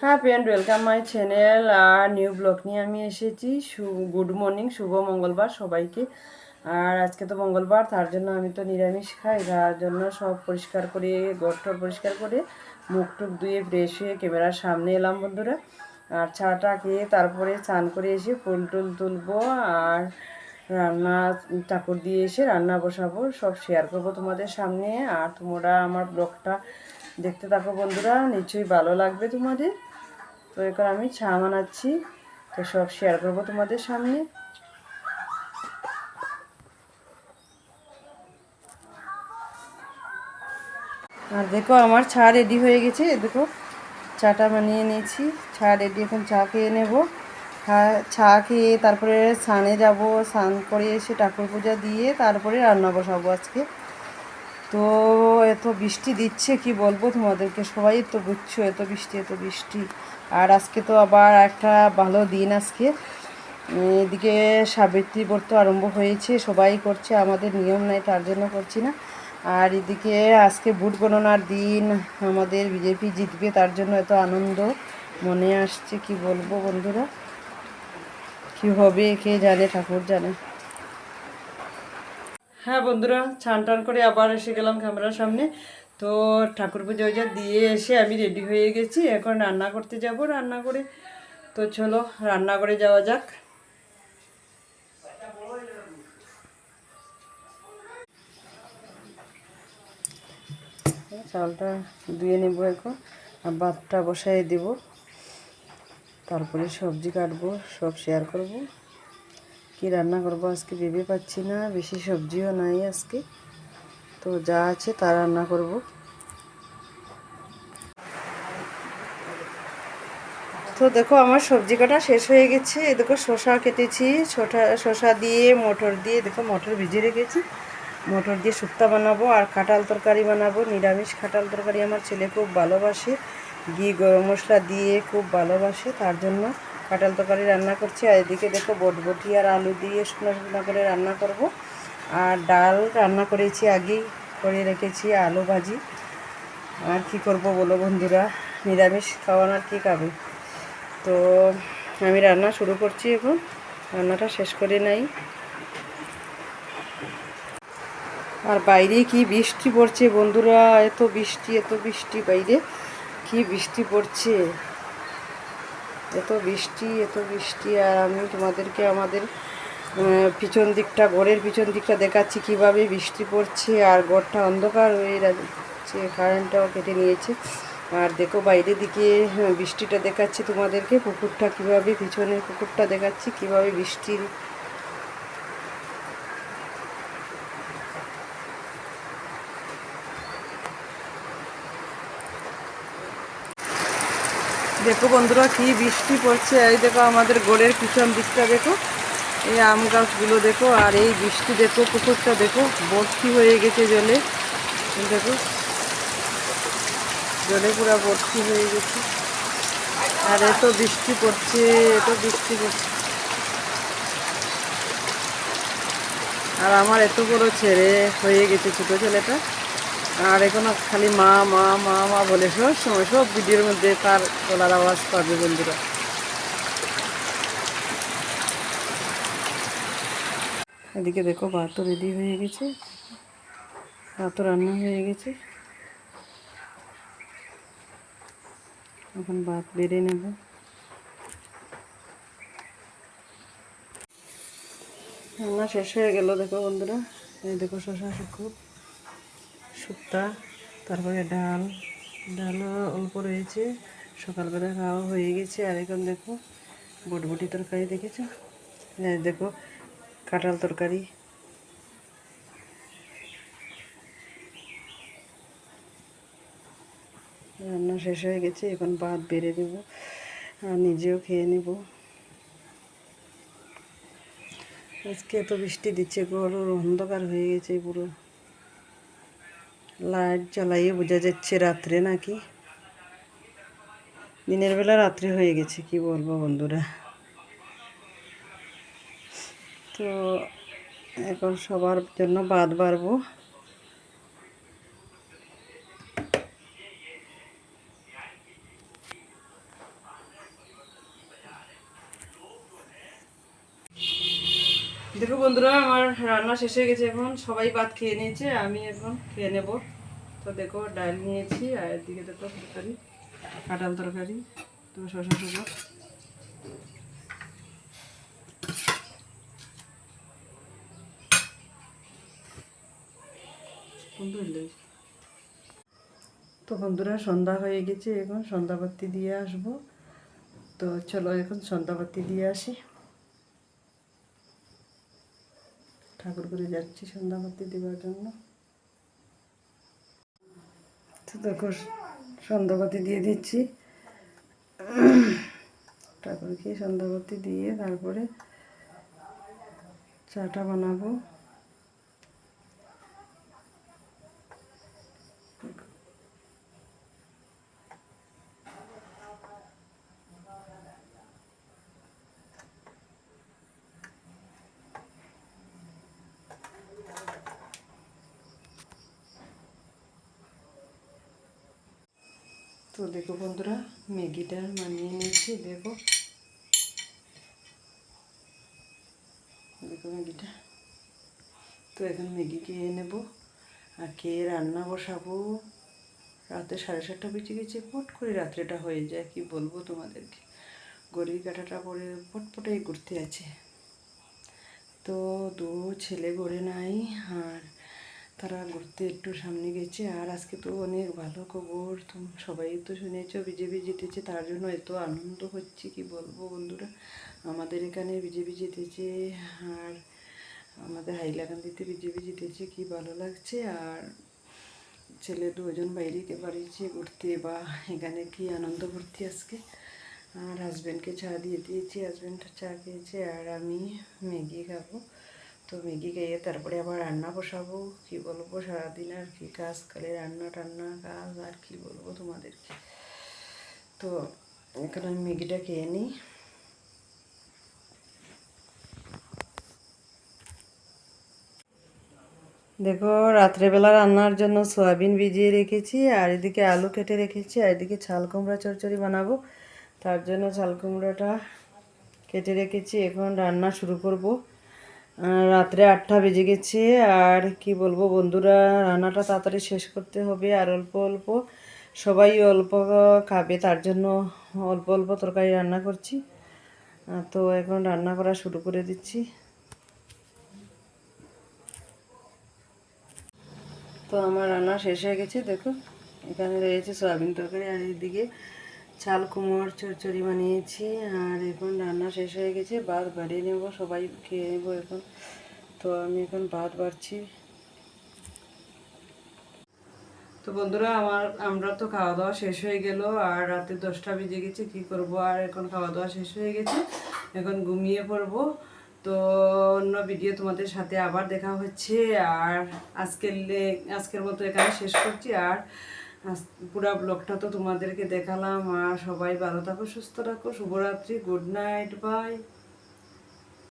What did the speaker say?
Happy and welcome my channel আর new blog নিয়ে আমি এসেছি। গুড মর্নিং, শুভ মঙ্গলবার সবাইকে। আর আজকে তো মঙ্গলবার, তার জন্য আমি তো নিরামিষ খাই, তার জন্য সব পরিষ্কার করে ঘরটর পরিষ্কার করে মুখ টুক ধুয়ে ফ্রেশ হয়ে ক্যামেরার সামনে এলাম বন্ধুরা। আর চাটা খেয়ে তারপরে স্নান করে এসে ফুল টুল তুলবো আর রান্না ঠাকুর দিয়ে এসে রান্না বসাবো, সব শেয়ার করবো তোমাদের সামনে। আর তোমরা আমার ব্লগটা দেখতে থাকো বন্ধুরা, নিশ্চয়ই ভালো লাগবে তোমাদের। তো এখন আমি চা বানাচ্ছি, তো সব শেয়ার করবো তোমাদের সামনে। আর দেখো আমার চা রেডি হয়ে গেছে, দেখো চাটা বানিয়ে নিয়েছি, চা রেডি। এখন চা খেয়ে নেব। চা খেয়ে তারপরে স্নানে যাব, স্নান করে এসে ঠাকুর পূজা দিয়ে তারপরে রান্না বসাবো আজকে। তো এত বৃষ্টি দিচ্ছে কি বলবো তোমাদেরকে, সবাই তো বুঝছো, এত বৃষ্টি এত বৃষ্টি। আর আজকে তো আবার একটা ভালো দিন আজকে, এদিকে সাবিত্রী ব্রত আরম্ভ হয়েছে, সবাই করছে, আমাদের নিয়ম নাই তার জন্য করছি না। আর এদিকে আজকে ভোট গণনার দিন, আমাদের বিজেপি জিতবে তার জন্য এত আনন্দ মনে আসছে, কি বলবো বন্ধুরা, কি হবে কে জানে, ঠাকুর জানে। হ্যাঁ বন্ধুরা, স্নান টান করে আবার এসে গেলাম ক্যামেরার সামনে। তো ঠাকুর পুজো দিয়ে এসে আমি রেডি হয়ে গেছি, এখন রান্না করতে যাব। রান্না করে তো চলো রান্না করে যাওয়া যাক। চালটা ধুয়ে নেব এখন, আর ভাতটা বসাই দেব, তারপরে সবজি কাটবো, সব শেয়ার করব। কি রান্না করব আজকে ভেবে পাচ্ছি না, বেশি সবজিও নাই আজকে, তো যা আছে তা রান্না করব। তো দেখো আমার সবজি কাটা শেষ হয়ে গেছে, এ দেখো শসা কেটেছি, শসা দিয়ে মটর দিয়ে, দেখো মটর ভিজিয়ে রেখেছি, মটর দিয়ে শুক্তা বানাবো আর কাঁঠাল তরকারি বানাবো, নিরামিষ কাঁঠাল তরকারি। আমার ছেলে খুব ভালোবাসে, ঘি গরম মশলা দিয়ে খুব ভালোবাসে, তার জন্য কাঁঠাল তরকারি রান্না করছি। আর এদিকে দেখো বটবটি আর আলু দিয়ে শুকনো শুকনো করে রান্না করব। আর ডাল রান্না করেছি, আগেই করে রেখেছি, আলু ভাজি। আর কি করব বলো বন্ধুরা, নিরামিষ খাওয়ানোর কি খাবে। তো আমি রান্না শুরু করছি, এখন রান্নাটা শেষ করে নাই। আর বাইরে কি বৃষ্টি পড়ছে বন্ধুরা, এত বৃষ্টি এত বৃষ্টি, বাইরে কি বৃষ্টি পড়ছে, এত বৃষ্টি এত বৃষ্টি। আর আমি তোমাদেরকে আমাদের পিছন দিকটা, ঘরের পিছন দিকটা দেখাচ্ছি কিভাবে বৃষ্টি পড়ছে, আর ঘরটা অন্ধকার হয়ে যাচ্ছে, কারেন্টটাও কেটে নিয়েছে। আর দেখো বাইরের দিকে বৃষ্টিটা দেখাচ্ছি তোমাদেরকে, পুকুরটা কিভাবে, পিছনের পুকুরটা দেখাচ্ছি কিভাবে বৃষ্টির। দেখো বন্ধুরা কি বৃষ্টি পড়ছে, এই দেখো আমাদের ঘরের পিছন দিকটা দেখো, এই আম গাছগুলো দেখো, আর এই বৃষ্টি দেখো, পুকুরটা দেখো ভর্তি হয়ে গেছে জলে, দেখো জলে পুরো ভর্তি হয়ে গেছে। আর এত বৃষ্টি পড়ছে, এত বৃষ্টি পড়ছে। আর আমার এত বড় ছেলে হয়ে গেছে, ছোটো ছেলেটা, আর এখনো খালি মা মা মা মা বলে সব সময়, সব ভিডিওর মধ্যে তার গলার আওয়াজ পাবে বন্ধুরা। এদিকে দেখো ভাতও রেডি হয়ে গেছে, ভাতও রান্না হয়ে গেছে, এখন ভাত বেড়ে নেব। রান্না শেষ হয়ে গেল দেখো বন্ধুরা, এই দেখো শসা শুক্তা, তারপরে ডাল, ডালও অল্প রয়েছে, সকালবেলা খাওয়া হয়ে গেছে। আর এখন দেখো বটবটি তরকারি দেখেছো, দেখো কাঁঠাল তরকারি। রান্না শেষ হয়ে গেছে, এখন ভাত বেড়ে দেব আর নিজেও খেয়ে নেব। আজকে এত বৃষ্টি দিচ্ছে, ঘর অন্ধকার হয়ে গেছে পুরো, লাইট জ্বালাইয়ে বোঝা যাচ্ছে রাত্রে নাকি, দিনের বেলা রাত্রে হয়ে গেছে, কি বলবো বন্ধুরা। তো এখন সবার জন্য ভাত বাড়বো। দেখো বন্ধুরা, আমার রান্না শেষ হয়ে গেছে, এখন সবাই ভাত খেয়ে নিয়েছে, আমি এখন খেয়ে নেব। তো দেখো ডাল নিয়েছি, আর এদিকে দেখো তরকারি, কাঁঠাল তরকারি, তো শসা শসা। তো বন্ধুরা সন্ধ্যা হয়ে গেছে, এখন সন্ধ্যাবাতি দিয়ে আসব। তো চলো এখন সন্ধ্যাবাতি দিয়ে আসি। ঠাকুর করে যাচ্ছি সন্ধ্যাবাতি দেওয়ার জন্য। তো দেখো সন্ধ্যাবাতি দিয়ে দিচ্ছি, ঠাকুরকে সন্ধ্যাবাতি দিয়ে তারপরে চাটা বানাবো। তো দেখো বন্ধুরা, ম্যাগিটা বানিয়ে নিয়েছি। দেখো দেখো ম্যাগিটা। তো এখন ম্যাগি খেয়ে নেব, আর খেয়ে রান্না বসাবো। রাতে 7:30 বেজে গেছে, পট করে রাত্রেটা হয়ে যায়, কি বলবো তোমাদেরকে। ঘড়ির কাঁটাটা পরে পটপটাই ঘুরতে আছে। তো দু ছেলে ঘরে নাই, আর তারা ঘুরতে একটু সামনে গেছে। আর আজকে তো অনেক ভালো খবর, সবাই তো শুনেছ, বিজেপি জিতেছে, তার জন্য এত আনন্দ হচ্ছে কি বলবো বন্ধুরা। আমাদের এখানে বিজেপি জিতেছে, আর আমাদের হাইলাকান্দিতে বিজেপি জিতেছে, কি ভালো লাগছে। আর ছেলে দুজন বাইরে বাড়িছে ঘুরতে, বা এখানে কি আনন্দ করতে আজকে। আর হাজব্যান্ডকে চা দিয়ে দিয়েছি, হাজব্যান্ড চা খেয়েছে, আর আমি ম্যাগি খাবো। তো ম্যাগি খেয়ে তারপরে আবার রান্না বসাবো। কি বলবো, সারাদিন আর কি কাজ, খালি রান্না টান্না কাজ, আর কি বলবো তোমাদেরকে। তো এখন আমি ম্যাগিটা খেয়ে নিই। দেখো রাত্রেবেলা রান্নার জন্য সয়াবিন ভিজিয়ে রেখেছি, আর এদিকে আলু কেটে রেখেছি, আর এদিকে চাল কুমড়া চচ্চড়ি বানাবো। তার জন্য চাল কুমড়াটা কেটে রেখেছি, এখন রান্না শুরু করব। রাত্রে 8টা বেজে গেছে, আর কি বলবো বন্ধুরা, রান্নাটা তাড়াতাড়ি শেষ করতে হবে। আর অল্প অল্প, সবাই অল্প খাবে, তার জন্য অল্প অল্প তরকারি রান্না করছি। তো এখন রান্না করা শুরু করে দিচ্ছি। তো আমার রান্না শেষ হয়ে গেছে। দেখো এখানে রয়েছে সয়াবিন তরকারি, আর এইদিকে চাল কুমড়োর চচ্চড়ি বানিয়েছি। আর এখন রান্না শেষ হয়ে গেছে, ভাত বাড়িয়ে নেব, সবাই খেয়ে নেব এখন। তো আমি এখন ভাত বাড়ছি। তো বন্ধুরা, আমরা তো খাওয়া দাওয়া শেষ হয়ে গেল, আর রাতে 10টা বেজে গেছে, কি করব। আর এখন খাওয়া দাওয়া শেষ হয়ে গেছে, এখন ঘুমিয়ে পড়বো। তো অন্য ভিডিও তোমাদের সাথে আবার দেখা হচ্ছে। আর আজকের মতো এখানে শেষ করছি। আর পুরো ব্লগটা তো তোমাদেরকে দেখালাম। আর সবাই ভালো থাকো, সুস্থ থাকো, শুভরাত্রি, গুড নাইট, বাই।